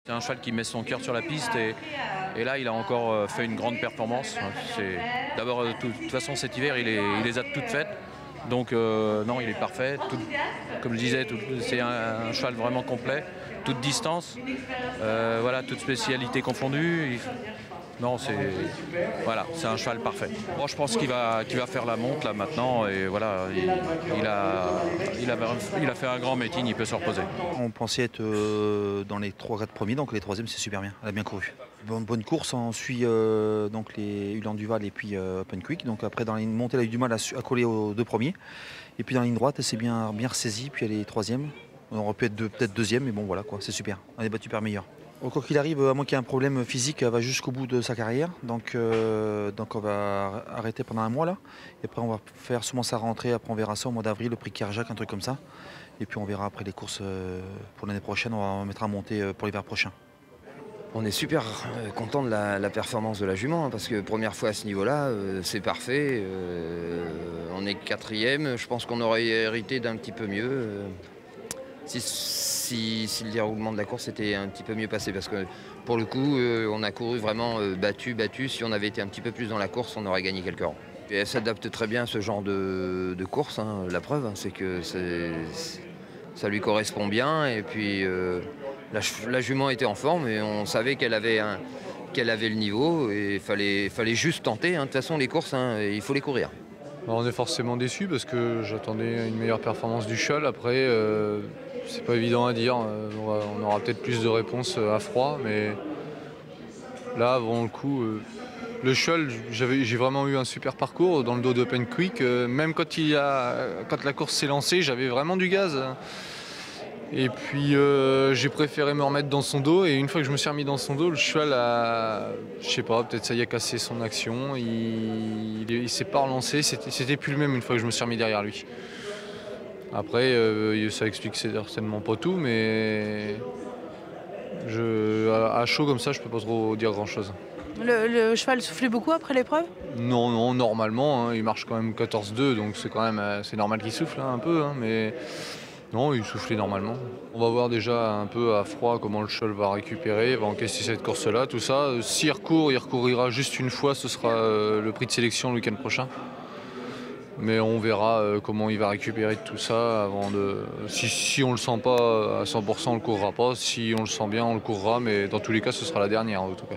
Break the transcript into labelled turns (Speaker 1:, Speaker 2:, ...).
Speaker 1: C'est un cheval qui met son cœur sur la piste et là il a encore fait une grande performance. D'abord, de toute façon cet hiver il les a toutes faites, donc non, il est parfait. Comme je disais, c'est un cheval vraiment complet, toute distance, voilà, toute spécialité confondue. Non, voilà, c'est un cheval parfait. Bon, je pense qu'il va faire la monte là maintenant et voilà, il a fait un grand meeting, il peut se reposer.
Speaker 2: On pensait être dans les 3-4 premiers, donc les troisièmes c'est super bien, elle a bien couru. Bonne course, on suit donc les Ulan Duval et puis Open Quick. Donc après dans la ligne montée elle a eu du mal à coller aux deux premiers. Et puis dans la ligne droite elle s'est bien ressaisie, puis elle est troisième. On aurait pu être peut-être deuxième, mais bon voilà quoi, c'est super, elle est battue par meilleur. Quoi qu'il arrive, à moins qu'il y ait un problème physique, elle va jusqu'au bout de sa carrière. Donc on va arrêter pendant un mois là. Et après on va faire sûrement sa rentrée, après on verra ça au mois d'avril, le prix Kerjak, un truc comme ça. Et puis on verra après les courses pour l'année prochaine, on va mettre à monter pour l'hiver prochain.
Speaker 3: On est super content de la performance de la jument, hein, parce que première fois à ce niveau-là, c'est parfait. On est quatrième, je pense qu'on aurait hérité d'un petit peu mieux. Si le déroulement de la course était un petit peu mieux passé, parce que pour le coup, on a couru vraiment battu. Si on avait été un petit peu plus dans la course, on aurait gagné quelques rangs. Et elle s'adapte très bien à ce genre de course, hein. La preuve, hein, c'est que ça lui correspond bien. Et puis la jument était en forme et on savait qu'elle avait le niveau et il fallait juste tenter, hein. De toute façon, les courses, hein, il faut les courir.
Speaker 4: On est forcément déçus parce que j'attendais une meilleure performance du cheval. Après, c'est pas évident à dire. On aura peut-être plus de réponses à froid, mais là, avant le coup, le cheval, j'ai vraiment eu un super parcours dans le dos d'Open Quick. Même quand la course s'est lancée, j'avais vraiment du gaz. Et puis j'ai préféré me remettre dans son dos, et une fois que je me suis remis dans son dos, le cheval a, je sais pas, peut-être ça y a cassé son action, il s'est pas relancé, c'était plus le même une fois que je me suis remis derrière lui. Après, ça explique certainement pas tout, mais à chaud comme ça, je peux pas trop dire grand-chose.
Speaker 5: Le cheval soufflait beaucoup après l'épreuve?
Speaker 4: Non, normalement, hein, il marche quand même 14-2, donc c'est normal qu'il souffle, hein, un peu, hein, mais... Non, il soufflait normalement. On va voir déjà un peu à froid comment le cheval va récupérer, va encaisser cette course-là, tout ça. S'il recourt, il recourira juste une fois, ce sera le prix de sélection le week-end prochain. Mais on verra comment il va récupérer de tout ça avant de... Si on le sent pas à 100%, on le courra pas. Si on le sent bien, on le courra, mais dans tous les cas, ce sera la dernière en tout cas.